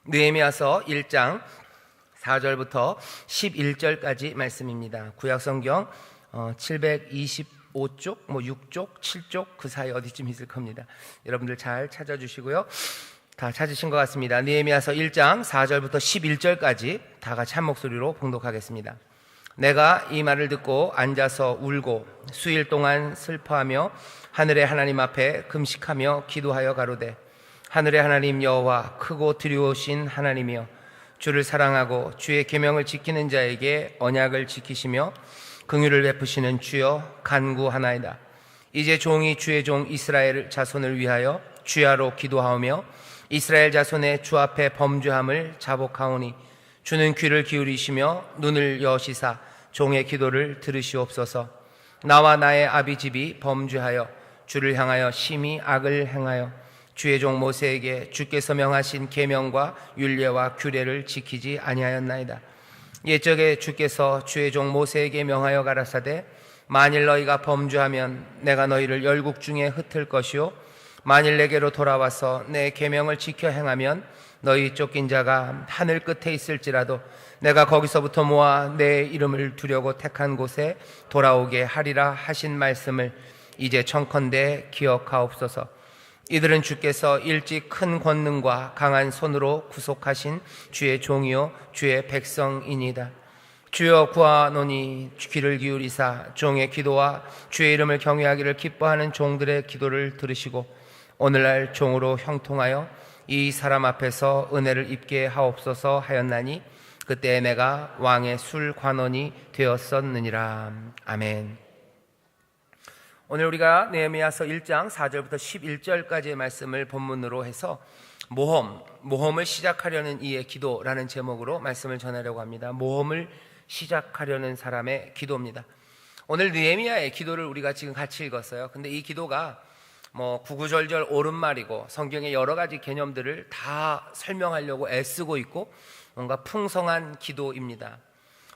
느헤미야서 1장 4절부터 11절까지 말씀입니다. 구약성경 725쪽, 6쪽, 7쪽 그 사이 어디쯤 있을 겁니다. 여러분들 잘 찾아주시고요. 다 찾으신 것 같습니다. 느헤미야서 1장 4절부터 11절까지 다 같이 한 목소리로 봉독하겠습니다. 내가 이 말을 듣고 앉아서 울고 수일 동안 슬퍼하며 하늘의 하나님 앞에 금식하며 기도하여 가로되, 하늘의 하나님 여호와 크고 두려우신 하나님이여, 주를 사랑하고 주의 계명을 지키는 자에게 언약을 지키시며 긍휼을 베푸시는 주여 간구하나이다. 이제 종이 주의 종 이스라엘 자손을 위하여 주야로 기도하오며 이스라엘 자손의 주 앞에 범죄함을 자복하오니, 주는 귀를 기울이시며 눈을 여시사 종의 기도를 들으시옵소서. 나와 나의 아비집이 범죄하여 주를 향하여 심히 악을 행하여 주의 종 모세에게 주께서 명하신 계명과 율례와 규례를 지키지 아니하였나이다. 옛적에 주께서 주의 종 모세에게 명하여 가라사대, 만일 너희가 범죄하면 내가 너희를 열국 중에 흩을 것이요, 만일 내게로 돌아와서 내 계명을 지켜 행하면 너희 쫓긴 자가 하늘 끝에 있을지라도 내가 거기서부터 모아 내 이름을 두려고 택한 곳에 돌아오게 하리라 하신 말씀을 이제 청컨대 기억하옵소서. 이들은 주께서 일찍 큰 권능과 강한 손으로 구속하신 주의 종이요 주의 백성이니이다. 주여 구하노니 귀를 기울이사 종의 기도와 주의 이름을 경외하기를 기뻐하는 종들의 기도를 들으시고 오늘날 종으로 형통하여 이 사람 앞에서 은혜를 입게 하옵소서 하였나니, 그때 내가 왕의 술 관원이 되었었느니라. 아멘. 오늘 우리가 느헤미야서 1장 4절부터 11절까지의 말씀을 본문으로 해서 모험을 시작하려는 이의 기도라는 제목으로 말씀을 전하려고 합니다. 모험을 시작하려는 사람의 기도입니다. 오늘 느헤미야의 기도를 우리가 지금 같이 읽었어요. 근데 이 기도가 구구절절 옳은 말이고 성경의 여러 가지 개념들을 다 설명하려고 애쓰고 있고 뭔가 풍성한 기도입니다.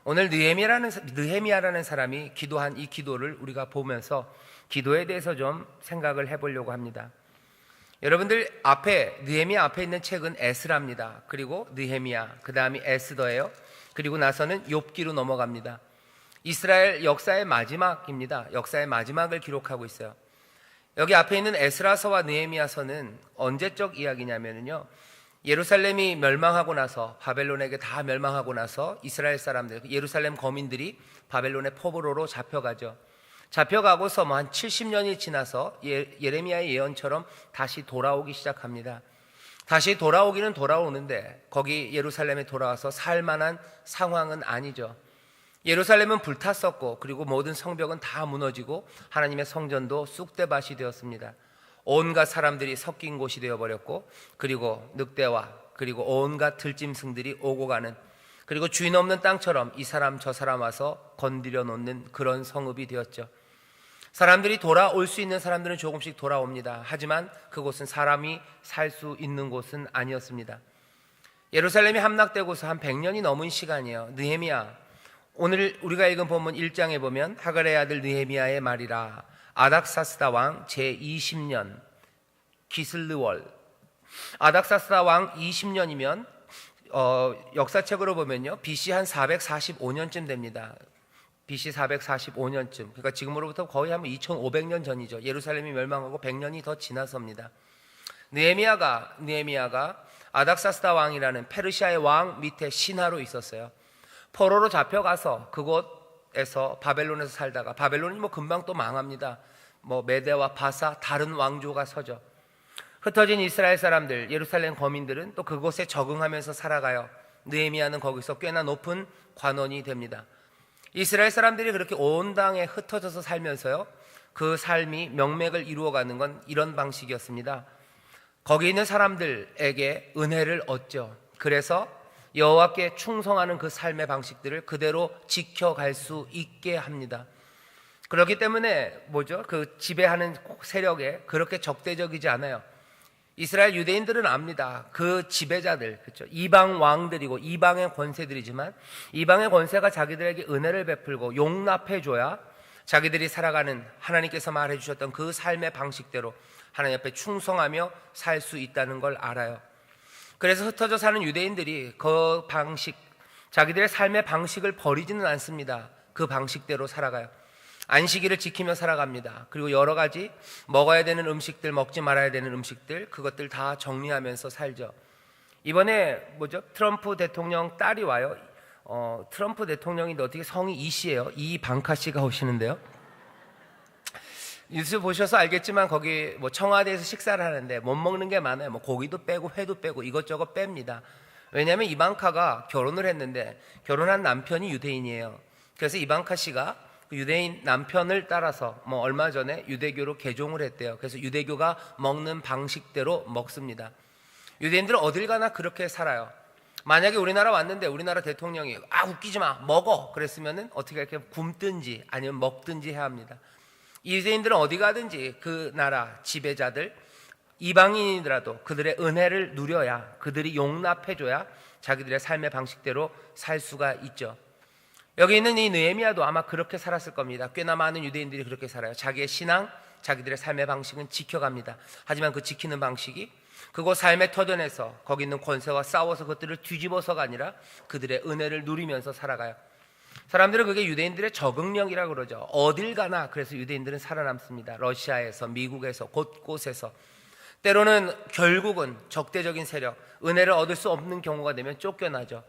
오늘 느헤미야라는 사람이 기도한 이 기도를 우리가 보면서 기도에 대해서 좀 생각을 해보려고 합니다. 여러분들 느헤미야 앞에 있는 책은 에스라입니다. 그리고 느헤미야, 그 다음이 에스더예요. 그리고 나서는 욥기로 넘어갑니다. 이스라엘 역사의 마지막입니다. 역사의 마지막을 기록하고 있어요. 여기 앞에 있는 에스라서와 느헤미야서는 언제적 이야기냐면요, 예루살렘이 멸망하고 나서, 바벨론에게 다 멸망하고 나서 이스라엘 사람들, 예루살렘 거민들이 바벨론의 포로로 잡혀가죠. 잡혀가고서 한 70년이 지나서 예레미야의 예언처럼 다시 돌아오기 시작합니다. 다시 돌아오기는 돌아오는데 거기 예루살렘에 돌아와서 살 만한 상황은 아니죠. 예루살렘은 불탔었고, 그리고 모든 성벽은 다 무너지고 하나님의 성전도 쑥대밭이 되었습니다. 온갖 사람들이 섞인 곳이 되어버렸고, 그리고 늑대와 그리고 온갖 들짐승들이 오고 가는, 그리고 주인 없는 땅처럼 이 사람 저 사람 와서 건드려 놓는 그런 성읍이 되었죠. 사람들이 돌아올 수 있는 사람들은 조금씩 돌아옵니다. 하지만 그곳은 사람이 살 수 있는 곳은 아니었습니다. 예루살렘이 함락되고서 한 100년이 넘은 시간이에요. 느헤미야, 오늘 우리가 읽은 본문 1장에 보면 하갈의 아들 느헤미야의 말이라, 아닥사스다 왕 제20년 기슬르월, 아닥사스다 왕 20년이면 역사책으로 보면요, BC 한 445년쯤 됩니다. BC 445년쯤, 그러니까 지금으로부터 거의 한 2500년 전이죠. 예루살렘이 멸망하고 100년이 더 지나서입니다. 느헤미야가 아닥사스다 왕이라는 페르시아의 왕 밑에 신하로 있었어요. 포로로 잡혀가서 그곳에서 바벨론에서 살다가, 바벨론이 금방 또 망합니다. 메대와 바사 다른 왕조가 서죠. 흩어진 이스라엘 사람들, 예루살렘 거민들은 또 그곳에 적응하면서 살아가요. 느헤미야는 거기서 꽤나 높은 관원이 됩니다. 이스라엘 사람들이 그렇게 온 땅에 흩어져서 살면서요, 그 삶이 명맥을 이루어가는 건 이런 방식이었습니다. 거기 있는 사람들에게 은혜를 얻죠. 그래서 여호와께 충성하는 그 삶의 방식들을 그대로 지켜갈 수 있게 합니다. 그렇기 때문에 그 지배하는 세력에 그렇게 적대적이지 않아요. 이스라엘 유대인들은 압니다. 그 지배자들, 그렇죠, 이방 왕들이고 이방의 권세들이지만, 이방의 권세가 자기들에게 은혜를 베풀고 용납해줘야 자기들이 살아가는 하나님께서 말해주셨던 그 삶의 방식대로 하나님 앞에 충성하며 살 수 있다는 걸 알아요. 그래서 흩어져 사는 유대인들이 그 방식, 자기들의 삶의 방식을 버리지는 않습니다. 그 방식대로 살아가요. 안식일을 지키며 살아갑니다. 그리고 여러 가지 먹어야 되는 음식들, 먹지 말아야 되는 음식들, 그것들 다 정리하면서 살죠. 이번에 트럼프 대통령 딸이 와요. 트럼프 대통령인데 어떻게 성이 이 씨예요? 이방카 씨가 오시는데요. 뉴스 보셔서 알겠지만 거기 청와대에서 식사를 하는데 못 먹는 게 많아요. 고기도 빼고 회도 빼고 이것저것 뺍니다. 왜냐하면 이방카가 결혼을 했는데 결혼한 남편이 유대인이에요. 그래서 이방카 씨가 그 유대인 남편을 따라서 얼마 전에 유대교로 개종을 했대요. 그래서 유대교가 먹는 방식대로 먹습니다. 유대인들은 어딜 가나 그렇게 살아요. 만약에 우리나라 왔는데 우리나라 대통령이 웃기지 마 먹어 그랬으면은 어떻게 이렇게 굶든지 아니면 먹든지 해야 합니다. 유대인들은 어디 가든지 그 나라 지배자들 이방인이더라도 그들의 은혜를 누려야, 그들이 용납해줘야 자기들의 삶의 방식대로 살 수가 있죠. 여기 있는 이 느헤미야도 아마 그렇게 살았을 겁니다. 꽤나 많은 유대인들이 그렇게 살아요. 자기의 신앙, 자기들의 삶의 방식은 지켜갑니다. 하지만 그 지키는 방식이 그곳 삶의 터전에서 거기 있는 권세와 싸워서 그것들을 뒤집어서가 아니라 그들의 은혜를 누리면서 살아가요. 사람들은 그게 유대인들의 적응력이라고 그러죠. 어딜 가나 그래서 유대인들은 살아남습니다. 러시아에서, 미국에서, 곳곳에서. 때로는 결국은 적대적인 세력, 은혜를 얻을 수 없는 경우가 되면 쫓겨나죠.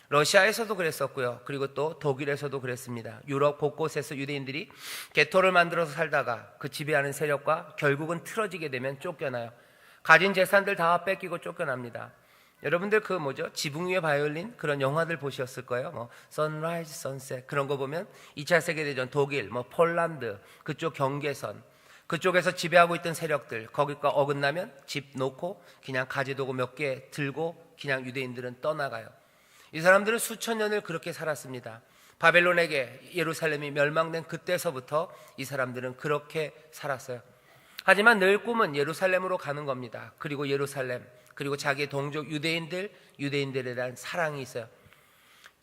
러시아에서도 그랬었고요. 그리고 또 독일에서도 그랬습니다. 유럽 곳곳에서 유대인들이 개토를 만들어서 살다가 그 지배하는 세력과 결국은 틀어지게 되면 쫓겨나요. 가진 재산들 다 뺏기고 쫓겨납니다. 여러분들 지붕 위의 바이올린 그런 영화들 보셨을 거예요. 선라이즈, 선셋 그런 거 보면 2차 세계대전 독일, 폴란드 그쪽 경계선 그쪽에서 지배하고 있던 세력들 거기가 어긋나면 집 놓고 그냥 가지도구 몇 개 들고 그냥 유대인들은 떠나가요. 이 사람들은 수천 년을 그렇게 살았습니다. 바벨론에게 예루살렘이 멸망된 그때서부터 이 사람들은 그렇게 살았어요. 하지만 늘 꿈은 예루살렘으로 가는 겁니다. 그리고 예루살렘, 그리고 자기의 동족 유대인들에 대한 사랑이 있어요.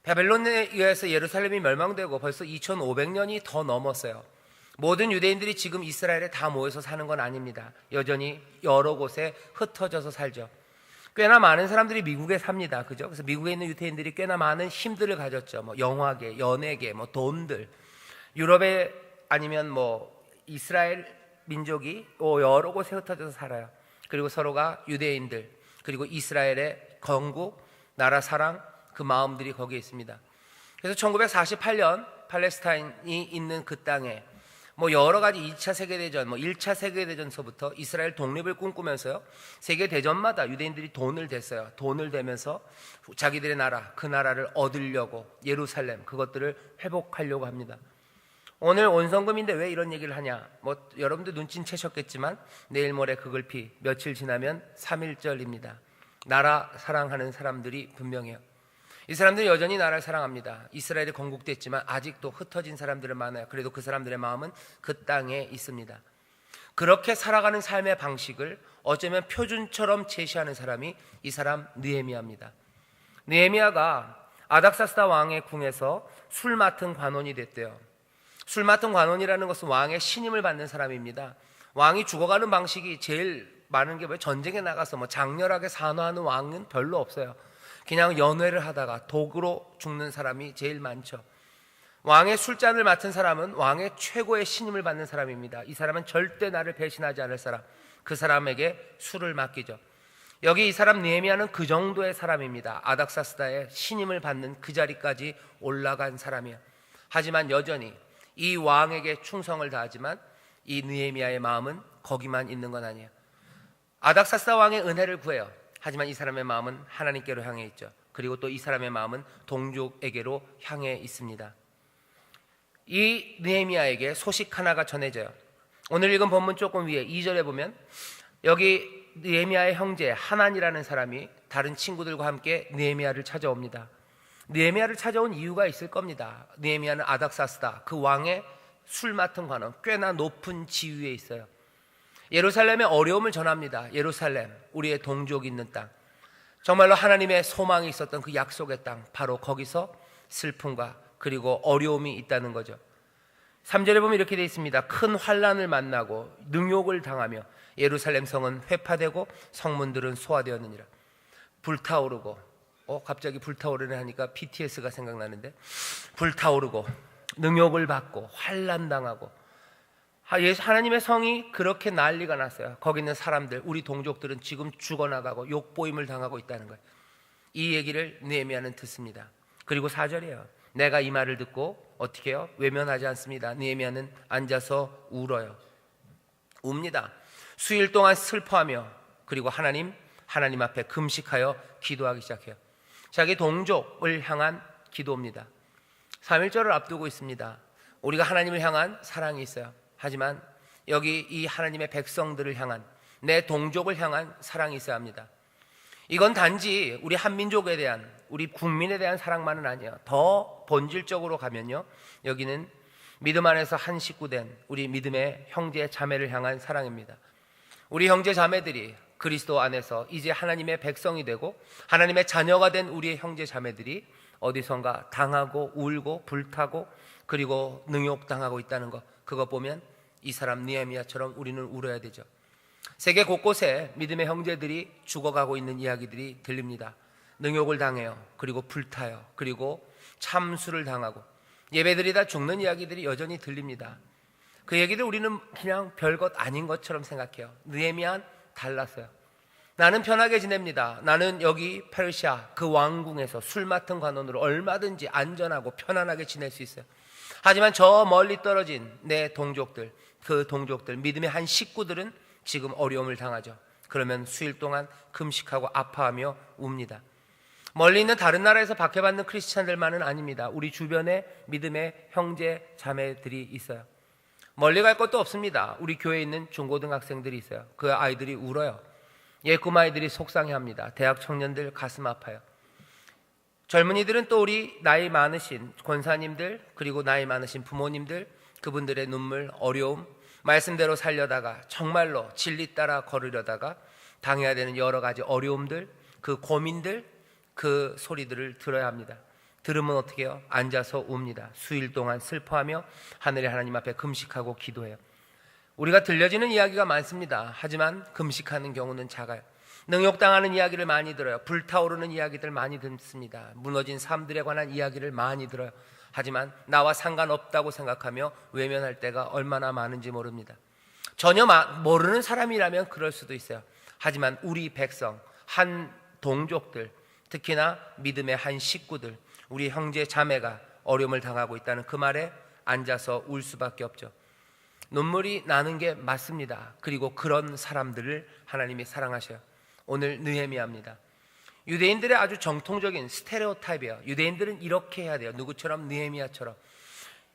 바벨론에 의해서 예루살렘이 멸망되고 벌써 2500년이 더 넘었어요. 모든 유대인들이 지금 이스라엘에 다 모여서 사는 건 아닙니다. 여전히 여러 곳에 흩어져서 살죠. 꽤나 많은 사람들이 미국에 삽니다. 그죠? 그래서 미국에 있는 유대인들이 꽤나 많은 힘들을 가졌죠. 영화계, 연예계, 돈들. 유럽에 아니면 이스라엘 민족이 여러 곳에 흩어져서 살아요. 그리고 서로가 유대인들, 그리고 이스라엘의 건국, 나라 사랑, 그 마음들이 거기에 있습니다. 그래서 1948년 팔레스타인이 있는 그 땅에 여러 가지 2차 세계대전, 1차 세계대전서부터 이스라엘 독립을 꿈꾸면서요. 세계대전마다 유대인들이 돈을 댔어요. 돈을 대면서 자기들의 나라, 그 나라를 얻으려고 예루살렘, 그것들을 회복하려고 합니다. 오늘 온성금인데 왜 이런 얘기를 하냐? 여러분들 눈치는 채셨겠지만 내일 모레 그글피 며칠 지나면 3.1절입니다. 나라 사랑하는 사람들이 분명해요. 이 사람들은 여전히 나라를 사랑합니다. 이스라엘이 건국됐지만 아직도 흩어진 사람들은 많아요. 그래도 그 사람들의 마음은 그 땅에 있습니다. 그렇게 살아가는 삶의 방식을 어쩌면 표준처럼 제시하는 사람이 이 사람 느헤미야입니다. 느헤미야가 아닥사스다 왕의 궁에서 술 맡은 관원이 됐대요. 술 맡은 관원이라는 것은 왕의 신임을 받는 사람입니다. 왕이 죽어가는 방식이 제일 많은 게 전쟁에 나가서 장렬하게 산화하는 왕은 별로 없어요. 그냥 연회를 하다가 독으로 죽는 사람이 제일 많죠. 왕의 술잔을 맡은 사람은 왕의 최고의 신임을 받는 사람입니다. 이 사람은 절대 나를 배신하지 않을 사람, 그 사람에게 술을 맡기죠. 여기 이 사람 느헤미야는 그 정도의 사람입니다. 아닥사스다의 신임을 받는 그 자리까지 올라간 사람이에요. 하지만 여전히 이 왕에게 충성을 다하지만 이 느헤미야의 마음은 거기만 있는 건 아니에요. 아닥사스다 왕의 은혜를 구해요. 하지만 이 사람의 마음은 하나님께로 향해 있죠. 그리고 또 이 사람의 마음은 동족에게로 향해 있습니다. 이 느헤미야에게 소식 하나가 전해져요. 오늘 읽은 본문 조금 위에 2절에 보면 여기 느헤미야의 형제 하난이라는 사람이 다른 친구들과 함께 느헤미야를 찾아옵니다. 느헤미야를 찾아온 이유가 있을 겁니다. 느헤미야는 아닥사스다, 그 왕의 술 맡은 관원, 꽤나 높은 지위에 있어요. 예루살렘의 어려움을 전합니다. 예루살렘, 우리의 동족이 있는 땅, 정말로 하나님의 소망이 있었던 그 약속의 땅, 바로 거기서 슬픔과 그리고 어려움이 있다는 거죠. 3절에 보면 이렇게 되어 있습니다. 큰 환난을 만나고 능욕을 당하며 예루살렘 성은 회파되고 성문들은 소화되었느니라. 불타오르고, 갑자기 불타오르네 하니까 BTS가 생각나는데, 불타오르고 능욕을 받고 환난당하고, 하나님의 성이 그렇게 난리가 났어요. 거기 있는 사람들, 우리 동족들은 지금 죽어나가고 욕보임을 당하고 있다는 거예요. 이 얘기를 느헤미야는 듣습니다. 그리고 4절이에요. 내가 이 말을 듣고 어떻게 해요? 외면하지 않습니다. 느헤미야는 앉아서 울어요. 웁니다. 수일 동안 슬퍼하며, 그리고 하나님 앞에 금식하여 기도하기 시작해요. 자기 동족을 향한 기도입니다. 3.1절을 앞두고 있습니다. 우리가 하나님을 향한 사랑이 있어요. 하지만 여기 이 하나님의 백성들을 향한, 내 동족을 향한 사랑이 있어야 합니다. 이건 단지 우리 한민족에 대한, 우리 국민에 대한 사랑만은 아니에요. 더 본질적으로 가면요, 여기는 믿음 안에서 한 식구된 우리 믿음의 형제 자매를 향한 사랑입니다. 우리 형제 자매들이 그리스도 안에서 이제 하나님의 백성이 되고 하나님의 자녀가 된 우리의 형제 자매들이 어디선가 당하고 울고 불타고 그리고 능욕당하고 있다는 것, 그거 보면 이 사람 느헤미야처럼 우리는 울어야 되죠. 세계 곳곳에 믿음의 형제들이 죽어가고 있는 이야기들이 들립니다. 능욕을 당해요. 그리고 불타요. 그리고 참수를 당하고 예배드리다 죽는 이야기들이 여전히 들립니다. 그 얘기들 우리는 그냥 별것 아닌 것처럼 생각해요. 느헤미야는 달랐어요. 나는 편하게 지냅니다. 나는 여기 페르시아 그 왕궁에서 술 맡은 관원으로 얼마든지 안전하고 편안하게 지낼 수 있어요. 하지만 저 멀리 떨어진 내 동족들, 그 동족들, 믿음의 한 식구들은 지금 어려움을 당하죠. 그러면 수일 동안 금식하고 아파하며 웁니다. 멀리 있는 다른 나라에서 박해받는 크리스찬들만은 아닙니다. 우리 주변에 믿음의 형제 자매들이 있어요. 멀리 갈 것도 없습니다. 우리 교회에 있는 중고등학생들이 있어요. 그 아이들이 울어요. 꿈아이들이 속상해합니다. 대학 청년들 가슴 아파요. 젊은이들은 또 우리 나이 많으신 권사님들, 그리고 나이 많으신 부모님들, 그분들의 눈물, 어려움, 말씀대로 살려다가 정말로 진리 따라 걸으려다가 당해야 되는 여러 가지 어려움들, 그 고민들, 그 소리들을 들어야 합니다. 들으면 어떻게 해요? 앉아서 웁니다. 수일 동안 슬퍼하며 하늘의 하나님 앞에 금식하고 기도해요. 우리가 들려지는 이야기가 많습니다. 하지만 금식하는 경우는 작아요. 능욕당하는 이야기를 많이 들어요. 불타오르는 이야기들 많이 듣습니다. 무너진 삶들에 관한 이야기를 많이 들어요. 하지만 나와 상관없다고 생각하며 외면할 때가 얼마나 많은지 모릅니다. 전혀 모르는 사람이라면 그럴 수도 있어요. 하지만 우리 백성, 한 동족들, 특히나 믿음의 한 식구들, 우리 형제 자매가 어려움을 당하고 있다는 그 말에 앉아서 울 수밖에 없죠. 눈물이 나는 게 맞습니다. 그리고 그런 사람들을 하나님이 사랑하셔요. 오늘 느헤미야입니다. 유대인들의 아주 정통적인 스테레오타입이에요. 유대인들은 이렇게 해야 돼요. 누구처럼? 느헤미야처럼.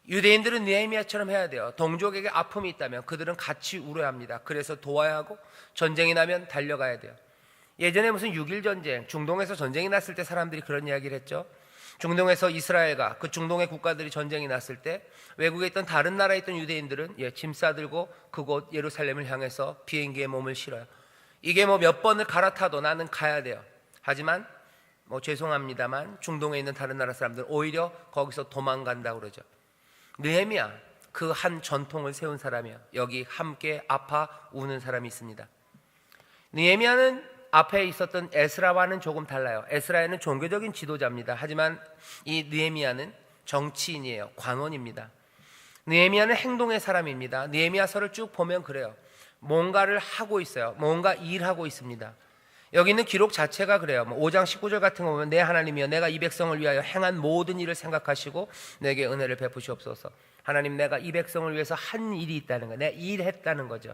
유대인들은 느헤미야처럼 해야 돼요. 동족에게 아픔이 있다면 그들은 같이 울어야 합니다. 그래서 도와야 하고, 전쟁이 나면 달려가야 돼요. 예전에 무슨 6.1 전쟁, 중동에서 전쟁이 났을 때 사람들이 그런 이야기를 했죠. 중동에서 이스라엘과 그 중동의 국가들이 전쟁이 났을 때 외국에 있던 다른 나라에 있던 유대인들은 짐 싸들고 그곳 예루살렘을 향해서 비행기에 몸을 실어요. 이게 몇 번을 갈아타도 나는 가야 돼요. 하지만 죄송합니다만 중동에 있는 다른 나라 사람들은 오히려 거기서 도망간다고 그러죠. 느헤미야, 그 한 전통을 세운 사람이야. 여기 함께 아파 우는 사람이 있습니다. 느헤미야는 앞에 있었던 에스라와는 조금 달라요. 에스라는 종교적인 지도자입니다. 하지만 이 느헤미야는 정치인이에요. 관원입니다. 느헤미야는 행동의 사람입니다. 느헤미야서를 쭉 보면 그래요. 뭔가를 하고 있어요. 뭔가 일하고 있습니다. 여기 있는 기록 자체가 그래요. 5장 19절 같은 거 보면 내 하나님이여 내가 이 백성을 위하여 행한 모든 일을 생각하시고 내게 은혜를 베푸시옵소서. 하나님, 내가 이 백성을 위해서 한 일이 있다는 거예요. 내가 일했다는 거죠.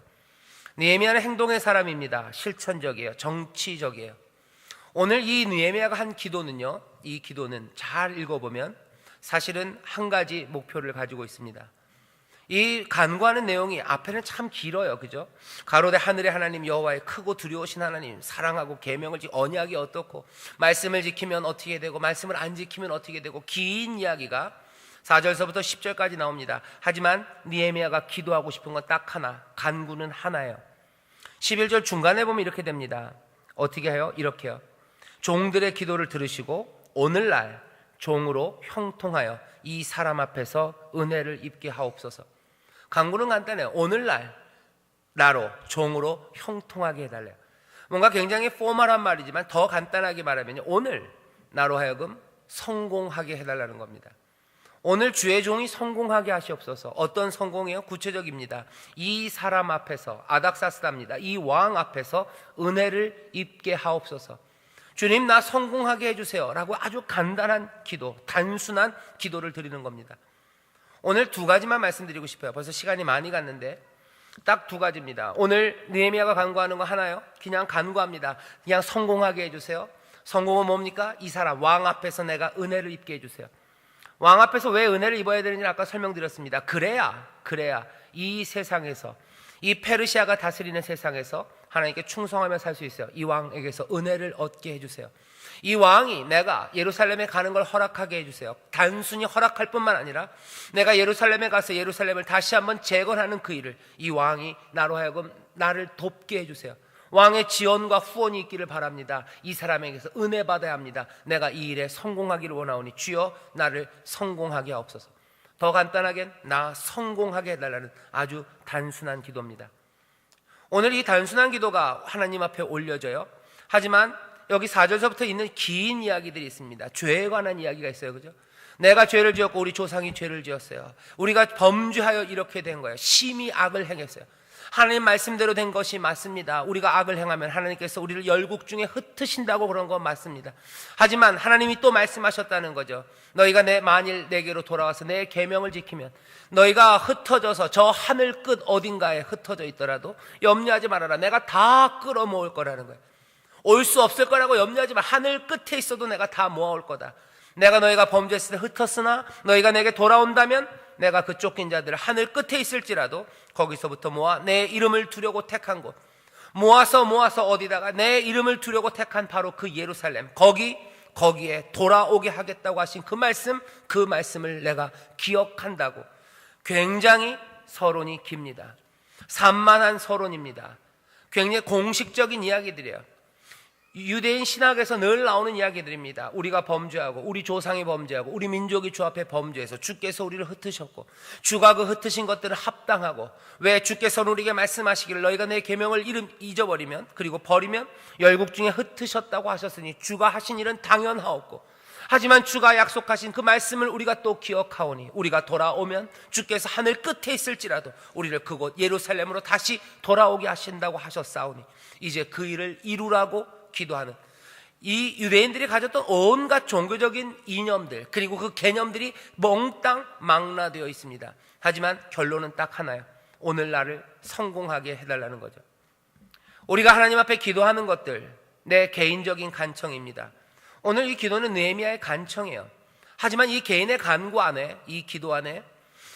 느헤미야는 행동의 사람입니다. 실천적이에요. 정치적이에요. 오늘 이 느헤미야가 한 기도는요, 이 기도는 잘 읽어보면 사실은 한 가지 목표를 가지고 있습니다. 이 간구하는 내용이 앞에는 참 길어요. 그죠? 가로되 하늘의 하나님 여호와의 크고 두려우신 하나님, 사랑하고 계명을 언약이 어떻고 말씀을 지키면 어떻게 되고 말씀을 안 지키면 어떻게 되고, 긴 이야기가 4절서부터 10절까지 나옵니다. 하지만 느헤미야가 기도하고 싶은 건 딱 하나, 간구는 하나예요. 11절 중간에 보면 이렇게 됩니다. 어떻게 해요? 이렇게요. 종들의 기도를 들으시고 오늘날 종으로 형통하여 이 사람 앞에서 은혜를 입게 하옵소서. 간구는 간단해요. 오늘날 나로 종으로 형통하게 해달래요. 뭔가 굉장히 포멀한 말이지만 더 간단하게 말하면 오늘 나로 하여금 성공하게 해달라는 겁니다. 오늘 주의 종이 성공하게 하시옵소서. 어떤 성공이요? 구체적입니다. 이 사람 앞에서, 아닥사스다입니다. 이 왕 앞에서 은혜를 입게 하옵소서. 주님, 나 성공하게 해주세요 라고 아주 간단한 기도, 단순한 기도를 드리는 겁니다. 오늘 두 가지만 말씀드리고 싶어요. 벌써 시간이 많이 갔는데 딱 두 가지입니다. 오늘 느헤미야가 간구하는 거 하나요? 그냥 간구합니다. 그냥 성공하게 해주세요. 성공은 뭡니까? 이 사람 왕 앞에서 내가 은혜를 입게 해주세요. 왕 앞에서 왜 은혜를 입어야 되는지 아까 설명드렸습니다. 그래야 이 세상에서, 이 페르시아가 다스리는 세상에서 하나님께 충성하며 살 수 있어요. 이 왕에게서 은혜를 얻게 해주세요. 이 왕이 내가 예루살렘에 가는 걸 허락하게 해주세요. 단순히 허락할 뿐만 아니라 내가 예루살렘에 가서 예루살렘을 다시 한번 재건하는 그 일을 이 왕이 나로 하여금 나를 돕게 해주세요. 왕의 지원과 후원이 있기를 바랍니다. 이 사람에게서 은혜 받아야 합니다. 내가 이 일에 성공하기를 원하오니 주여 나를 성공하게 하옵소서. 더 간단하게 나 성공하게 해달라는 아주 단순한 기도입니다. 오늘 이 단순한 기도가 하나님 앞에 올려져요. 하지만 여기 4절서부터 있는 긴 이야기들이 있습니다. 죄에 관한 이야기가 있어요. 그죠? 내가 죄를 지었고 우리 조상이 죄를 지었어요. 우리가 범죄하여 이렇게 된 거예요. 심히 악을 행했어요. 하나님 말씀대로 된 것이 맞습니다. 우리가 악을 행하면 하나님께서 우리를 열국 중에 흩으신다고 그런 건 맞습니다. 하지만 하나님이 또 말씀하셨다는 거죠. 너희가 만일 내게로 돌아와서 내 계명을 지키면 너희가 흩어져서 저 하늘 끝 어딘가에 흩어져 있더라도 염려하지 말아라. 내가 다 끌어모을 거라는 거예요. 올 수 없을 거라고 염려하지 마. 하늘 끝에 있어도 내가 다 모아올 거다. 내가 너희가 범죄했을 때 흩었으나 너희가 내게 돌아온다면 내가 그 쫓긴 자들을 하늘 끝에 있을지라도 거기서부터 모아 내 이름을 두려고 택한 곳, 모아서 어디다가 내 이름을 두려고 택한 바로 그 예루살렘, 거기에 돌아오게 하겠다고 하신 그 말씀을 내가 기억한다고. 굉장히 서론이 깁니다. 산만한 서론입니다. 굉장히 공식적인 이야기들이에요. 유대인 신학에서 늘 나오는 이야기들입니다. 우리가 범죄하고 우리 조상이 범죄하고 우리 민족이 주 앞에 범죄해서 주께서 우리를 흩으셨고 주가 그 흩으신 것들을 합당하고 왜 주께서는 우리에게 말씀하시기를 너희가 내 계명을 잊어버리면 그리고 버리면 열국 중에 흩으셨다고 하셨으니 주가 하신 일은 당연하옵고 하지만 주가 약속하신 그 말씀을 우리가 또 기억하오니 우리가 돌아오면 주께서 하늘 끝에 있을지라도 우리를 그곳 예루살렘으로 다시 돌아오게 하신다고 하셨사오니 이제 그 일을 이루라고 기도하는 이 유대인들이 가졌던 온갖 종교적인 이념들 그리고 그 개념들이 몽땅 망라되어 있습니다. 하지만 결론은 딱 하나예요. 오늘 나를 성공하게 해달라는 거죠. 우리가 하나님 앞에 기도하는 것들 내 개인적인 간청입니다. 오늘 이 기도는 느헤미야의 간청이에요. 하지만 이 개인의 간구 안에 이 기도 안에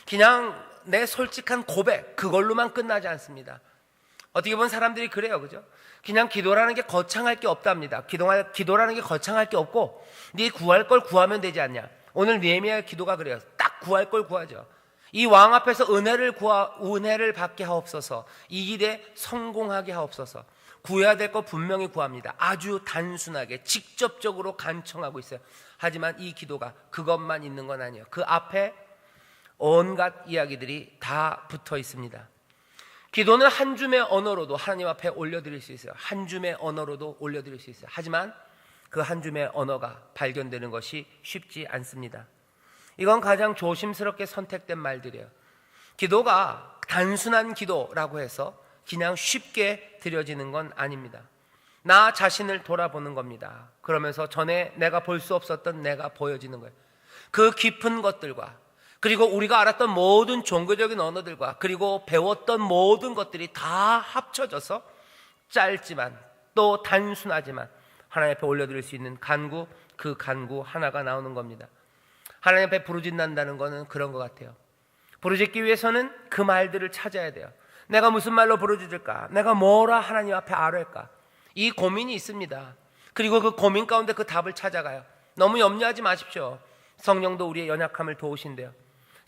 그냥 내 솔직한 고백 그걸로만 끝나지 않습니다. 어떻게 보면 사람들이 그래요. 그죠? 그냥 기도라는 게 거창할 게 없답니다. 기도라는 게 거창할 게 없고 네 구할 걸 구하면 되지 않냐. 오늘 느헤미야의 기도가 그래요. 딱 구할 걸 구하죠. 이 왕 앞에서 은혜를 받게 하옵소서. 이 일에 성공하게 하옵소서. 구해야 될 거 분명히 구합니다. 아주 단순하게 직접적으로 간청하고 있어요. 하지만 이 기도가 그것만 있는 건 아니에요. 그 앞에 온갖 이야기들이 다 붙어 있습니다. 기도는 한 줌의 언어로도 하나님 앞에 올려드릴 수 있어요. 한 줌의 언어로도 올려드릴 수 있어요. 하지만 그 한 줌의 언어가 발견되는 것이 쉽지 않습니다. 이건 가장 조심스럽게 선택된 말들이에요. 기도가 단순한 기도라고 해서 그냥 쉽게 드려지는 건 아닙니다. 나 자신을 돌아보는 겁니다. 그러면서 전에 내가 볼 수 없었던 내가 보여지는 거예요. 그 깊은 것들과 그리고 우리가 알았던 모든 종교적인 언어들과 그리고 배웠던 모든 것들이 다 합쳐져서 짧지만 또 단순하지만 하나님 앞에 올려드릴 수 있는 간구, 그 간구 하나가 나오는 겁니다. 하나님 앞에 부르짖는다는 거는 그런 것 같아요. 부르짖기 위해서는 그 말들을 찾아야 돼요. 내가 무슨 말로 부르짖을까? 내가 뭐라 하나님 앞에 아뢰까? 이 고민이 있습니다. 그리고 그 고민 가운데 그 답을 찾아가요. 너무 염려하지 마십시오. 성령도 우리의 연약함을 도우신대요.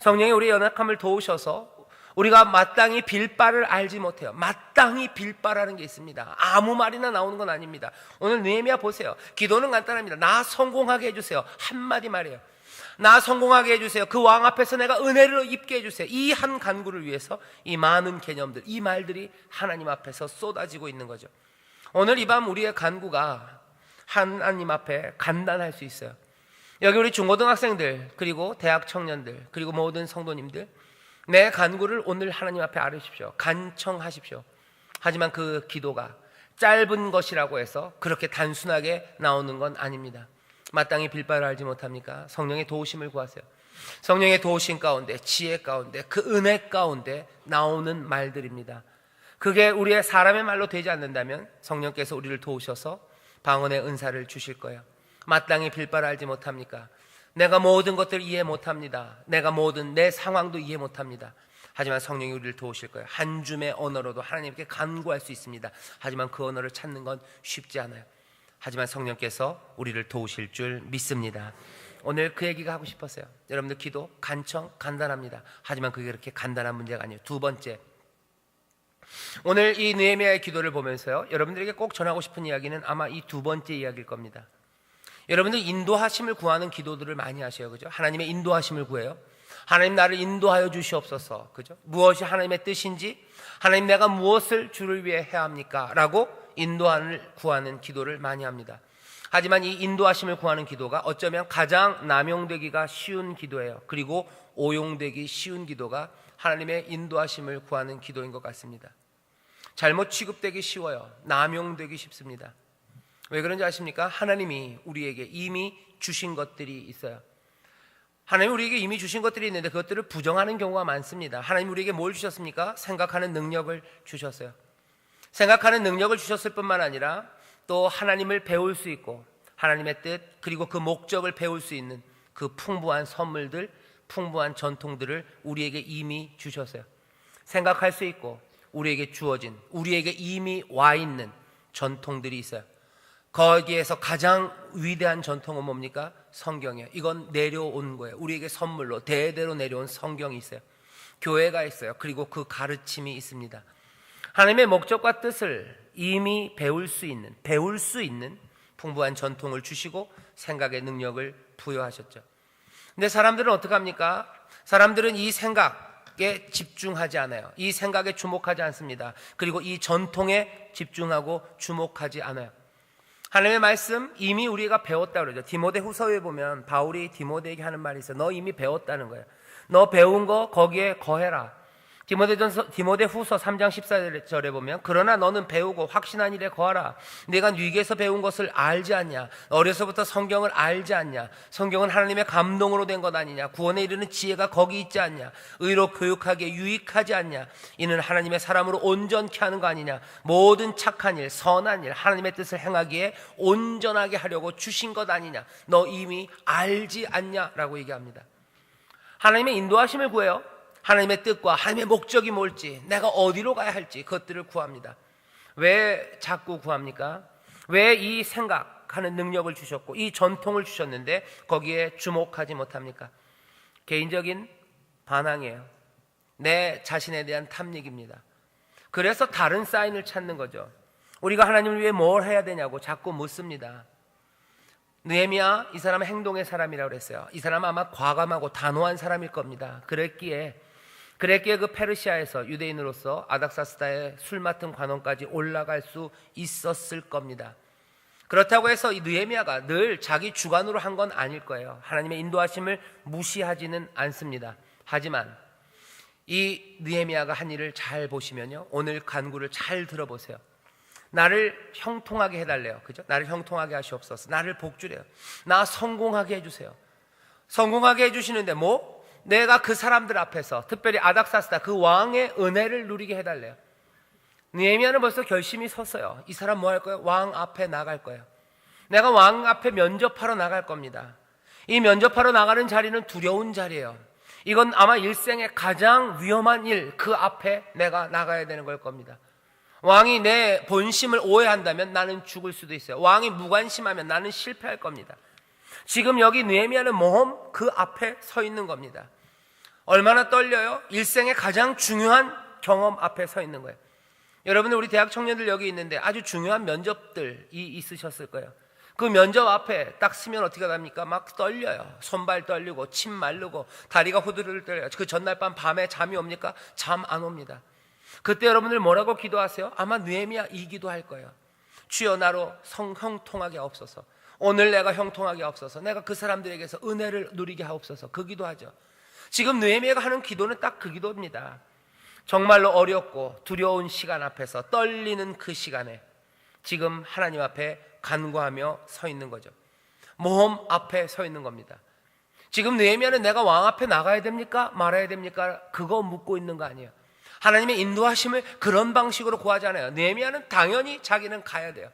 성령이 우리의 연약함을 도우셔서 우리가 마땅히 빌 바를 알지 못해요. 마땅히 빌 바라는 게 있습니다. 아무 말이나 나오는 건 아닙니다. 오늘 느헤미야 보세요. 기도는 간단합니다. 나 성공하게 해주세요. 한마디 말이에요. 나 성공하게 해주세요. 그 왕 앞에서 내가 은혜를 입게 해주세요. 이 한 간구를 위해서 이 많은 개념들, 이 말들이 하나님 앞에서 쏟아지고 있는 거죠. 오늘 이 밤 우리의 간구가 하나님 앞에 간단할 수 있어요. 여기 우리 중고등학생들, 그리고 대학 청년들, 그리고 모든 성도님들, 내 간구를 오늘 하나님 앞에 아뢰십시오. 간청하십시오. 하지만 그 기도가 짧은 것이라고 해서 그렇게 단순하게 나오는 건 아닙니다. 마땅히 빌바를 알지 못합니까? 성령의 도우심을 구하세요. 성령의 도우심 가운데, 지혜 가운데, 그 은혜 가운데 나오는 말들입니다. 그게 우리의 사람의 말로 되지 않는다면 성령께서 우리를 도우셔서 방언의 은사를 주실 거예요. 마땅히 빌바를 알지 못합니까? 내가 모든 것들을 이해 못합니다. 내가 모든 내 상황도 이해 못합니다. 하지만 성령이 우리를 도우실 거예요. 한 줌의 언어로도 하나님께 간구할 수 있습니다. 하지만 그 언어를 찾는 건 쉽지 않아요. 하지만 성령께서 우리를 도우실 줄 믿습니다. 오늘 그 얘기가 하고 싶었어요. 여러분들 기도 간청 간단합니다. 하지만 그게 그렇게 간단한 문제가 아니에요. 두 번째, 오늘 이 느헤미야의 기도를 보면서요, 여러분들에게 꼭 전하고 싶은 이야기는 아마 이 두 번째 이야기일 겁니다. 여러분들 인도하심을 구하는 기도들을 많이 하셔요. 그죠? 하나님의 인도하심을 구해요. 하나님 나를 인도하여 주시옵소서. 그죠? 무엇이 하나님의 뜻인지, 하나님 내가 무엇을 주를 위해 해야 합니까? 라고 인도함을 구하는 기도를 많이 합니다. 하지만 이 인도하심을 구하는 기도가 어쩌면 가장 남용되기가 쉬운 기도예요. 그리고 오용되기 쉬운 기도가 하나님의 인도하심을 구하는 기도인 것 같습니다. 잘못 취급되기 쉬워요. 남용되기 쉽습니다. 왜 그런지 아십니까? 하나님이 우리에게 이미 주신 것들이 있어요. 하나님이 우리에게 이미 주신 것들이 있는데 그것들을 부정하는 경우가 많습니다. 하나님 우리에게 뭘 주셨습니까? 생각하는 능력을 주셨어요. 생각하는 능력을 주셨을 뿐만 아니라 또 하나님을 배울 수 있고 하나님의 뜻, 그리고 그 목적을 배울 수 있는 그 풍부한 선물들, 풍부한 전통들을 우리에게 이미 주셨어요. 생각할 수 있고 우리에게 주어진, 우리에게 이미 와 있는 전통들이 있어요. 거기에서 가장 위대한 전통은 뭡니까? 성경이에요. 이건 내려온 거예요. 우리에게 선물로 대대로 내려온 성경이 있어요. 교회가 있어요. 그리고 그 가르침이 있습니다. 하나님의 목적과 뜻을 이미 배울 수 있는 풍부한 전통을 주시고 생각의 능력을 부여하셨죠. 근데 사람들은 어떻게 합니까? 사람들은 이 생각에 집중하지 않아요. 이 생각에 주목하지 않습니다. 그리고 이 전통에 집중하고 주목하지 않아요. 하나님의 말씀 이미 우리가 배웠다 그러죠. 디모데후서에 보면 바울이 디모데에게 하는 말이 있어요. 너 이미 배웠다는 거예요. 너 배운 거 거기에 거해라. 디모데후서 3장 14절에 보면 그러나 너는 배우고 확신한 일에 거하라. 네가 위기에서 배운 것을 알지 않냐? 어려서부터 성경을 알지 않냐? 성경은 하나님의 감동으로 된 것 아니냐? 구원에 이르는 지혜가 거기 있지 않냐? 의로 교육하기에 유익하지 않냐? 이는 하나님의 사람으로 온전케 하는 거 아니냐? 모든 착한 일, 선한 일, 하나님의 뜻을 행하기에 온전하게 하려고 주신 것 아니냐? 너 이미 알지 않냐? 라고 얘기합니다. 하나님의 인도하심을 구해요. 하나님의 뜻과 하나님의 목적이 뭘지, 내가 어디로 가야 할지 그것들을 구합니다. 왜 자꾸 구합니까? 왜 이 생각하는 능력을 주셨고 이 전통을 주셨는데 거기에 주목하지 못합니까? 개인적인 반항이에요. 내 자신에 대한 탐닉입니다. 그래서 다른 사인을 찾는 거죠. 우리가 하나님을 위해 뭘 해야 되냐고 자꾸 묻습니다. 느헤미야, 이 사람은 행동의 사람이라고 그랬어요. 이 사람은 아마 과감하고 단호한 사람일 겁니다. 그랬기에 그 페르시아에서 유대인으로서 아닥사스다의 술 맡은 관원까지 올라갈 수 있었을 겁니다. 그렇다고 해서 이 느헤미야가 늘 자기 주관으로 한 건 아닐 거예요. 하나님의 인도하심을 무시하지는 않습니다. 하지만 이 느헤미야가 한 일을 잘 보시면요, 오늘 간구를 잘 들어보세요. 나를 형통하게 해달래요. 그죠? 나를 형통하게 하시옵소서. 나를 복주래요. 나 성공하게 해주세요. 성공하게 해주시는데 내가 그 사람들 앞에서, 특별히 아닥사스다 그 왕의 은혜를 누리게 해달래요. 느헤미야는 벌써 결심이 섰어요. 이 사람 뭐 할 거예요? 왕 앞에 나갈 거예요. 내가 왕 앞에 면접하러 나갈 겁니다. 이 면접하러 나가는 자리는 두려운 자리예요. 이건 아마 일생의 가장 위험한 일, 그 앞에 내가 나가야 되는 걸 겁니다. 왕이 내 본심을 오해한다면 나는 죽을 수도 있어요. 왕이 무관심하면 나는 실패할 겁니다. 지금 여기 느헤미야는 그 앞에 서 있는 겁니다. 얼마나 떨려요? 일생의 가장 중요한 경험 앞에 서 있는 거예요. 여러분들, 우리 대학 청년들 여기 있는데 아주 중요한 면접들이 있으셨을 거예요. 그 면접 앞에 딱 서면 어떻게 합니까? 막 떨려요. 손발 떨리고 침 마르고 다리가 후들후들 떨려요. 그 전날 밤에 잠이 옵니까? 잠 안 옵니다. 그때 여러분들 뭐라고 기도하세요? 아마 느헤미야 이 기도할 거예요. 주여 나로 형통하게 하옵소서. 오늘 내가 형통하게 하옵소서. 내가 그 사람들에게서 은혜를 누리게 하옵소서. 그 기도하죠. 지금 느헤미야가 하는 기도는 딱 그 기도입니다. 정말로 어렵고 두려운 시간 앞에서 떨리는 그 시간에 지금 하나님 앞에 간구하며 서 있는 거죠. 모험 앞에 서 있는 겁니다. 지금 느헤미야는 내가 왕 앞에 나가야 됩니까? 말아야 됩니까? 그거 묻고 있는 거 아니에요. 하나님의 인도하심을 그런 방식으로 구하지 않아요. 느헤미야는 당연히 자기는 가야 돼요.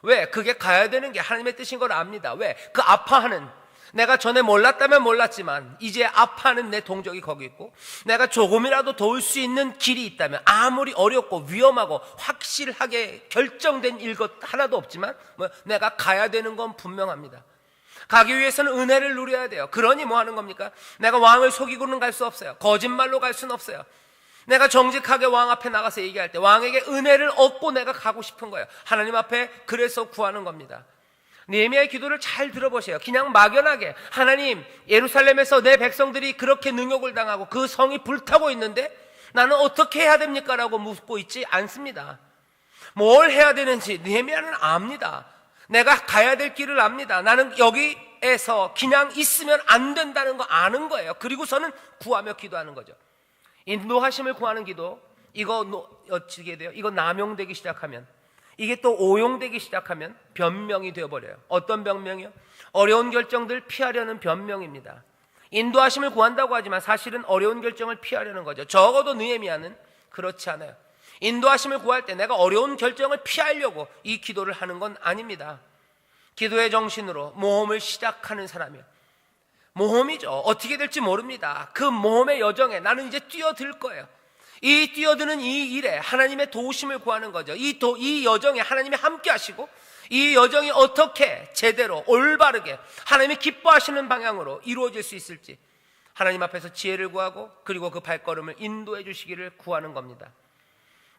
왜? 그게 가야 되는 게 하나님의 뜻인 걸 압니다. 왜? 그 아파하는, 내가 전에 몰랐다면 몰랐지만 이제 아파하는 내 동족이 거기 있고, 내가 조금이라도 도울 수 있는 길이 있다면, 아무리 어렵고 위험하고 확실하게 결정된 일 것 하나도 없지만 내가 가야 되는 건 분명합니다. 가기 위해서는 은혜를 누려야 돼요. 그러니 뭐 하는 겁니까? 내가 왕을 속이고는 갈 수 없어요. 거짓말로 갈 수는 없어요. 내가 정직하게 왕 앞에 나가서 얘기할 때 왕에게 은혜를 얻고 내가 가고 싶은 거예요. 하나님 앞에 그래서 구하는 겁니다. 느헤미야의 기도를 잘 들어보세요. 그냥 막연하게 하나님, 예루살렘에서 내 백성들이 그렇게 능욕을 당하고 그 성이 불타고 있는데 나는 어떻게 해야 됩니까? 라고 묻고 있지 않습니다. 뭘 해야 되는지 느헤미야는 압니다. 내가 가야 될 길을 압니다. 나는 여기에서 그냥 있으면 안 된다는 거 아는 거예요. 그리고서는 구하며 기도하는 거죠. 인도하심을 구하는 기도, 이거 어찌게 돼요? 이거 남용되기 시작하면, 이게 또 오용되기 시작하면 변명이 되어버려요. 어떤 변명이요? 어려운 결정들 피하려는 변명입니다. 인도하심을 구한다고 하지만 사실은 어려운 결정을 피하려는 거죠. 적어도 느헤미야는 그렇지 않아요. 인도하심을 구할 때 내가 어려운 결정을 피하려고 이 기도를 하는 건 아닙니다. 기도의 정신으로 모험을 시작하는 사람이요, 모험이죠. 어떻게 될지 모릅니다. 그 모험의 여정에 나는 이제 뛰어들 거예요. 이 뛰어드는 이 일에 하나님의 도우심을 구하는 거죠. 이 여정에 하나님이 함께 하시고, 이 여정이 어떻게 제대로 올바르게 하나님이 기뻐하시는 방향으로 이루어질 수 있을지 하나님 앞에서 지혜를 구하고, 그리고 그 발걸음을 인도해 주시기를 구하는 겁니다.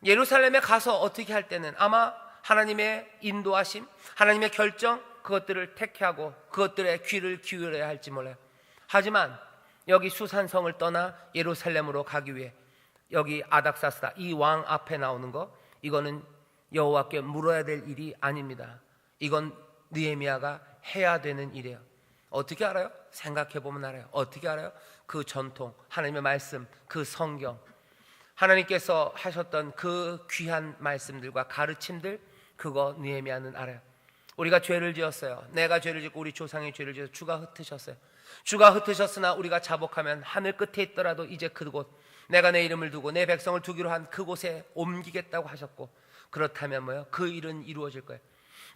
예루살렘에 가서 어떻게 할 때는 아마 하나님의 인도하심, 하나님의 결정, 그것들을 택하고 그것들에 귀를 기울여야 할지 몰라요. 하지만 여기 수산성을 떠나 예루살렘으로 가기 위해 여기 아닥사스다, 이 왕 앞에 나오는 거, 이거는 여호와께 물어야 될 일이 아닙니다. 이건 느헤미야가 해야 되는 일이에요. 어떻게 알아요? 생각해보면 알아요. 어떻게 알아요? 그 전통, 하나님의 말씀, 그 성경, 하나님께서 하셨던 그 귀한 말씀들과 가르침들, 그거 느헤미야는 알아요. 우리가 죄를 지었어요. 내가 죄를 짓고 우리 조상이 죄를 지어서 주가 흩으셨어요. 주가 흩으셨으나 우리가 자복하면 하늘 끝에 있더라도 이제 그곳, 내가 내 이름을 두고 내 백성을 두기로 한 그곳에 옮기겠다고 하셨고, 그렇다면 뭐요? 그 일은 이루어질 거예요.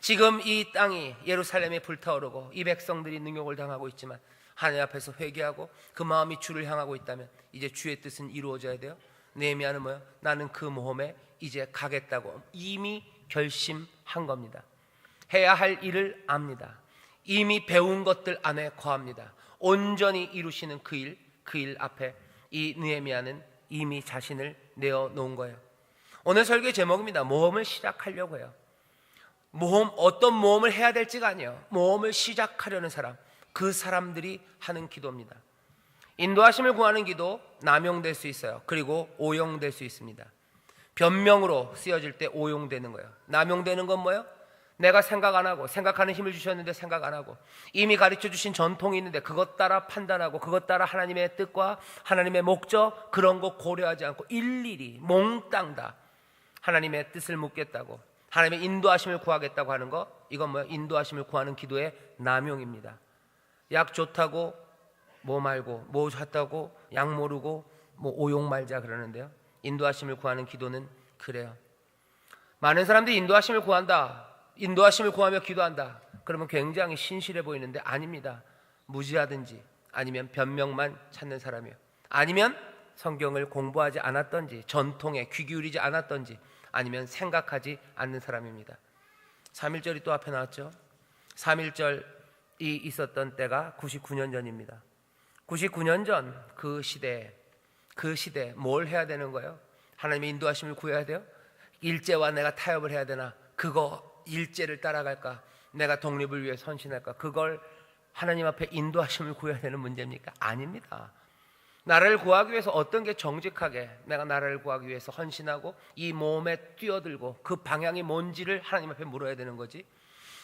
지금 이 땅이, 예루살렘이 불타오르고 이 백성들이 능욕을 당하고 있지만 하나님 앞에서 회개하고 그 마음이 주를 향하고 있다면 이제 주의 뜻은 이루어져야 돼요. 느헤미야는 뭐요? 나는 그 모험에 이제 가겠다고 이미 결심한 겁니다. 해야 할 일을 압니다. 이미 배운 것들 안에 거합니다. 온전히 이루시는 그 일 앞에 이 느헤미야는 이미 자신을 내어놓은 거예요. 오늘 설교의 제목입니다. 모험을 시작하려고 해요. 모험, 어떤 모험을 해야 될지가 아니에요. 모험을 시작하려는 사람, 그 사람들이 하는 기도입니다. 인도하심을 구하는 기도, 남용될 수 있어요. 그리고 오용될 수 있습니다. 변명으로 쓰여질 때 오용되는 거예요. 남용되는 건 뭐예요? 내가 생각 안 하고, 생각하는 힘을 주셨는데 생각 안 하고, 이미 가르쳐 주신 전통이 있는데 그것 따라 판단하고, 그것 따라 하나님의 뜻과 하나님의 목적, 그런 거 고려하지 않고 일일이 몽땅 다 하나님의 뜻을 묻겠다고, 하나님의 인도하심을 구하겠다고 하는 거, 이건 뭐예요? 인도하심을 구하는 기도의 남용입니다. 약 좋다고 뭐 말고, 뭐 좋다고 약 모르고 뭐 오용 말자 그러는데요, 인도하심을 구하는 기도는 그래요. 많은 사람들이 인도하심을 구한다, 인도하심을 구하며 기도한다, 그러면 굉장히 신실해 보이는데 아닙니다. 무지하든지 아니면 변명만 찾는 사람이에요. 아니면 성경을 공부하지 않았던지, 전통에 귀 기울이지 않았던지, 아니면 생각하지 않는 사람입니다. 3.1절이 또 앞에 나왔죠. 3.1절이 있었던 때가 99년 전입니다. 99년 전 그 시대에 뭘 해야 되는 거예요? 하나님의 인도하심을 구해야 돼요? 일제와 내가 타협을 해야 되나? 그거 일제를 따라갈까? 내가 독립을 위해 선신할까? 그걸 하나님 앞에 인도하심을 구해야 되는 문제입니까? 아닙니다. 나라를 구하기 위해서 어떤 게 정직하게 내가 나라를 구하기 위해서 헌신하고 이 모험에 뛰어들고 그 방향이 뭔지를 하나님 앞에 물어야 되는 거지.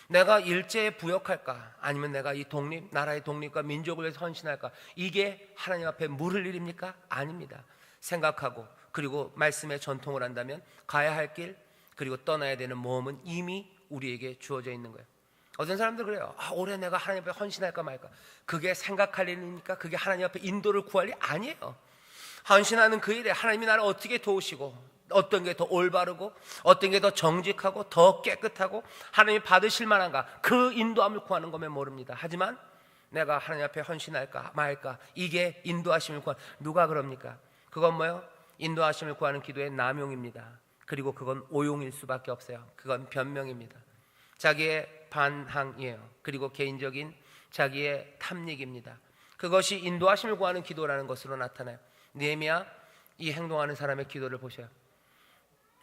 내가 일제에 부역할까? 아니면 내가 이 나라의 독립과 민족을 위해서 헌신할까? 이게 하나님 앞에 물을 일입니까? 아닙니다. 생각하고 그리고 말씀의 전통을 한다면 가야 할 길 그리고 떠나야 되는 모험은 이미 우리에게 주어져 있는 거예요. 어떤 사람들 그래요. 올해 내가 하나님 앞에 헌신할까 말까. 그게 생각할 일입니까? 그게 하나님 앞에 인도를 구할 일 아니에요. 헌신하는 그 일에 하나님이 나를 어떻게 도우시고 어떤 게 더 올바르고 어떤 게 더 정직하고 더 깨끗하고 하나님이 받으실 만한가, 그 인도함을 구하는 거면 모릅니다. 하지만 내가 하나님 앞에 헌신할까 말까, 이게 인도하심을 구하는, 누가 그럽니까? 그건 뭐예요? 인도하심을 구하는 기도의 남용입니다. 그리고 그건 오용일 수밖에 없어요. 그건 변명입니다. 자기의 반항이에요. 그리고 개인적인 자기의 탐닉입니다. 그것이 인도하심을 구하는 기도라는 것으로 나타나요. 느헤미야 이 행동하는 사람의 기도를 보셔요.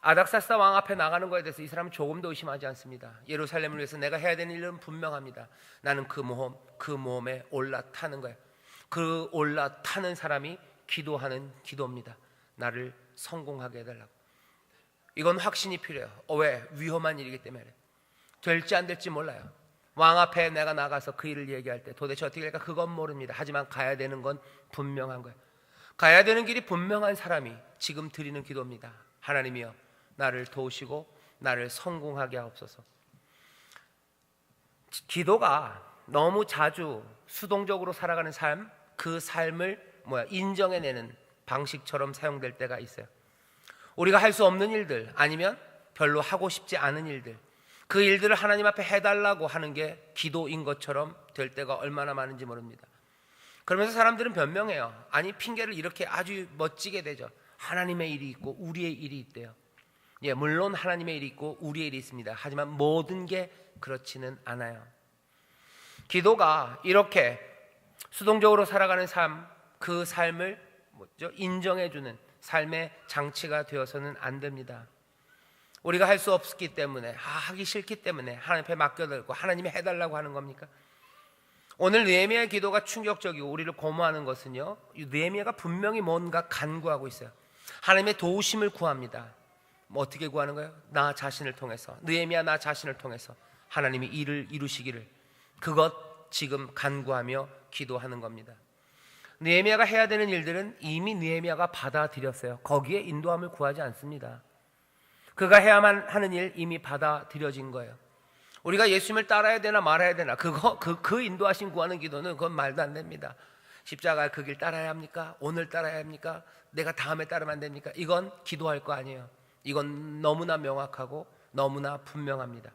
아닥사스다 왕 앞에 나가는 것에 대해서 이 사람은 조금도 의심하지 않습니다. 예루살렘을 위해서 내가 해야 되는 일은 분명합니다. 나는 그 모험에 올라타는 거예요. 그 올라타는 사람이 기도하는 기도입니다. 나를 성공하게 해달라고. 이건 확신이 필요해요. 왜? 위험한 일이기 때문에. 될지 안 될지 몰라요. 왕 앞에 내가 나가서 그 일을 얘기할 때 도대체 어떻게 될까 그건 모릅니다. 하지만 가야 되는 건 분명한 거예요. 가야 되는 길이 분명한 사람이 지금 드리는 기도입니다. 하나님이여 나를 도우시고 나를 성공하게 하옵소서. 기도가 너무 자주 수동적으로 살아가는 삶, 그 삶을 인정해내는 방식처럼 사용될 때가 있어요. 우리가 할 수 없는 일들 아니면 별로 하고 싶지 않은 일들, 그 일들을 하나님 앞에 해달라고 하는 게 기도인 것처럼 될 때가 얼마나 많은지 모릅니다. 그러면서 사람들은 변명해요. 아니, 핑계를 이렇게 아주 멋지게 대죠. 하나님의 일이 있고 우리의 일이 있대요. 물론 하나님의 일이 있고 우리의 일이 있습니다. 하지만 모든 게 그렇지는 않아요. 기도가 이렇게 수동적으로 살아가는 삶, 그 삶을 인정해주는 삶의 장치가 되어서는 안 됩니다. 우리가 할 수 없기 때문에, 하기 싫기 때문에 하나님 앞에 맡겨들고 하나님이 해달라고 하는 겁니까? 오늘 느헤미야의 기도가 충격적이고 우리를 고무하는 것은요, 느헤미야가 분명히 뭔가 간구하고 있어요. 하나님의 도우심을 구합니다. 어떻게 구하는 거예요? 나 자신을 통해서, 느헤미야 나 자신을 통해서 하나님이 일을 이루시기를, 그것 지금 간구하며 기도하는 겁니다. 느헤미야가 해야 되는 일들은 이미 느헤미야가 받아들였어요. 거기에 인도함을 구하지 않습니다. 그가 해야만 하는 일 이미 받아들여진 거예요. 우리가 예수님을 따라야 되나 말아야 되나, 그 인도하심 구하는 기도는 그건 말도 안 됩니다. 십자가 그 길 따라야 합니까? 오늘 따라야 합니까? 내가 다음에 따르면 안 됩니까? 이건 기도할 거 아니에요. 이건 너무나 명확하고 너무나 분명합니다.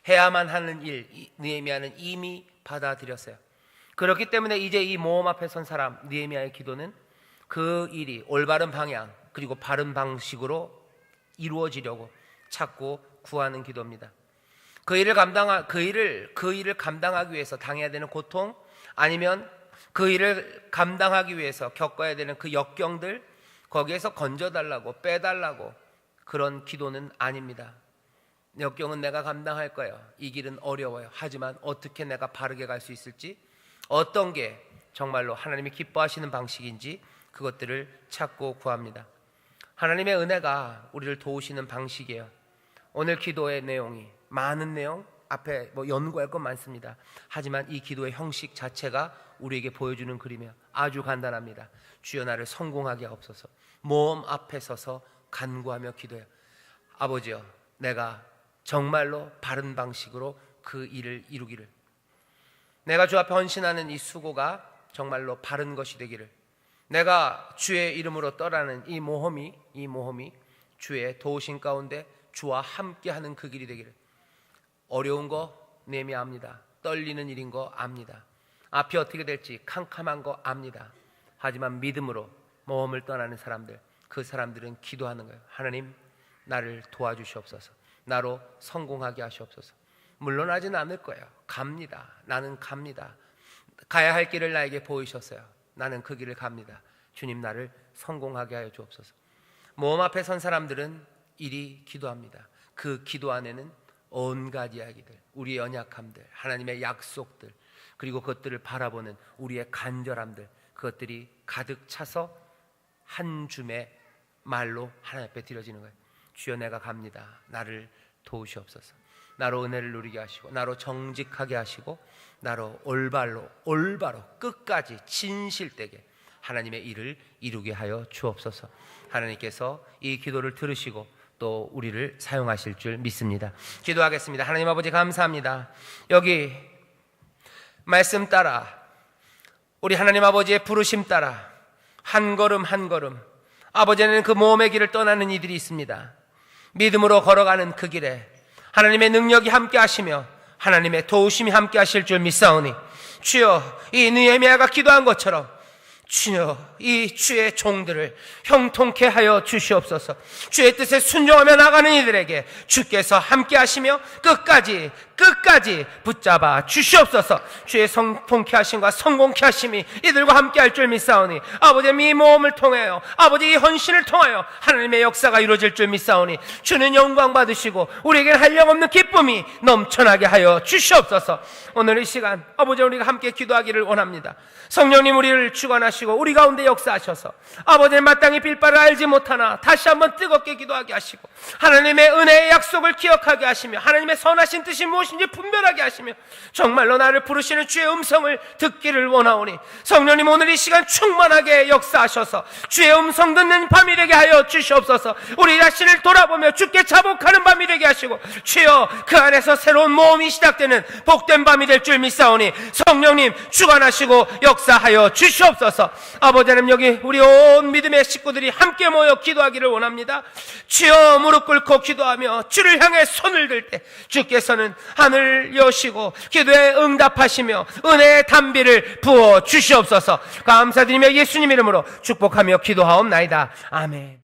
해야만 하는 일, 느헤미야는 이미 받아들였어요. 그렇기 때문에 이제 이 모험 앞에 선 사람 느헤미야의 기도는 그 일이 올바른 방향 그리고 바른 방식으로 이루어지려고 찾고 구하는 기도입니다. 그 일을 감당하기 위해서 당해야 되는 고통, 아니면 그 일을 감당하기 위해서 겪어야 되는 그 역경들, 거기에서 건져달라고 빼달라고 그런 기도는 아닙니다. 역경은 내가 감당할 거예요. 이 길은 어려워요. 하지만 어떻게 내가 바르게 갈 수 있을지, 어떤 게 정말로 하나님이 기뻐하시는 방식인지 그것들을 찾고 구합니다. 하나님의 은혜가 우리를 도우시는 방식이에요. 오늘 기도의 내용이 많은 내용, 앞에 연구할 건 많습니다. 하지만 이 기도의 형식 자체가 우리에게 보여주는 그림이에요. 아주 간단합니다. 주여 나를 성공하게 하옵소서. 모험 앞에 서서 간구하며 기도해요. 아버지여, 내가 정말로 바른 방식으로 그 일을 이루기를, 내가 주 앞에 헌신하는 이 수고가 정말로 바른 것이 되기를, 내가 주의 이름으로 떠나는 이 모험이 주의 도우심 가운데 주와 함께하는 그 길이 되기를. 어려운 거 느헤미야 압니다. 떨리는 일인 거 압니다. 앞이 어떻게 될지 캄캄한 거 압니다. 하지만 믿음으로 모험을 떠나는 사람들, 그 사람들은 기도하는 거예요. 하나님, 나를 도와주시옵소서. 나로 성공하게 하시옵소서. 물러나지는 않을 거예요. 갑니다. 나는 갑니다. 가야 할 길을 나에게 보이셨어요. 나는 그 길을 갑니다. 주님, 나를 성공하게 하여 주옵소서. 모험 앞에 선 사람들은 이리 기도합니다. 그 기도 안에는 온갖 이야기들, 우리의 연약함들, 하나님의 약속들, 그리고 그것들을 바라보는 우리의 간절함들, 그것들이 가득 차서 한 줌의 말로 하나님 앞에 드려지는 거예요. 주여, 내가 갑니다. 나를 도우시옵소서. 나로 은혜를 누리게 하시고, 나로 정직하게 하시고, 나로 올바로 끝까지 진실되게 하나님의 일을 이루게 하여 주옵소서. 하나님께서 이 기도를 들으시고 또 우리를 사용하실 줄 믿습니다. 기도하겠습니다. 하나님 아버지, 감사합니다. 여기 말씀 따라, 우리 하나님 아버지의 부르심 따라 한 걸음 한 걸음 아버지는 그 모험의 길을 떠나는 이들이 있습니다. 믿음으로 걸어가는 그 길에 하나님의 능력이 함께 하시며 하나님의 도우심이 함께 하실 줄 믿사오니, 주여, 이 느헤미야가 기도한 것처럼 주여, 이 주의 종들을 형통케 하여 주시옵소서. 주의 뜻에 순종하며 나가는 이들에게 주께서 함께 하시며 끝까지 붙잡아 주시옵소서. 주의 성통케 하심과 성공케 하심이 이들과 함께 할 줄 믿사오니, 아버지, 이 모험을 통하여, 아버지, 이 헌신을 통하여 하나님의 역사가 이루어질 줄 믿사오니, 주는 영광 받으시고 우리에게는 한량없는 기쁨이 넘쳐나게 하여 주시옵소서. 오늘 이 시간 아버지, 우리가 함께 기도하기를 원합니다. 성령님, 우리를 주관하시고 우리 가운데 역사하셔서 아버지의 마땅히 빌 바를 알지 못하나 다시 한번 뜨겁게 기도하게 하시고, 하나님의 은혜의 약속을 기억하게 하시며 하나님의 선하신 뜻이 무엇인지 분별하게 하시며 정말로 나를 부르시는 주의 음성을 듣기를 원하오니, 성령님, 오늘 이 시간 충만하게 역사하셔서 주의 음성 듣는 밤이 되게 하여 주시옵소서. 우리 자신을 돌아보며 주께 자복하는 밤이 되게 하시고, 주여, 그 안에서 새로운 모험이 시작되는 복된 밤이 될 줄 믿사오니, 성령님 주관하시고 역사하여 주시옵소서. 아버지 하나님, 여기 우리 온 믿음의 식구들이 함께 모여 기도하기를 원합니다. 주여, 무릎 꿇고 기도하며 주를 향해 손을 들 때 주께서는 하늘 여시고 기도에 응답하시며 은혜의 단비를 부어 주시옵소서. 감사드리며 예수님 이름으로 축복하며 기도하옵나이다. 아멘.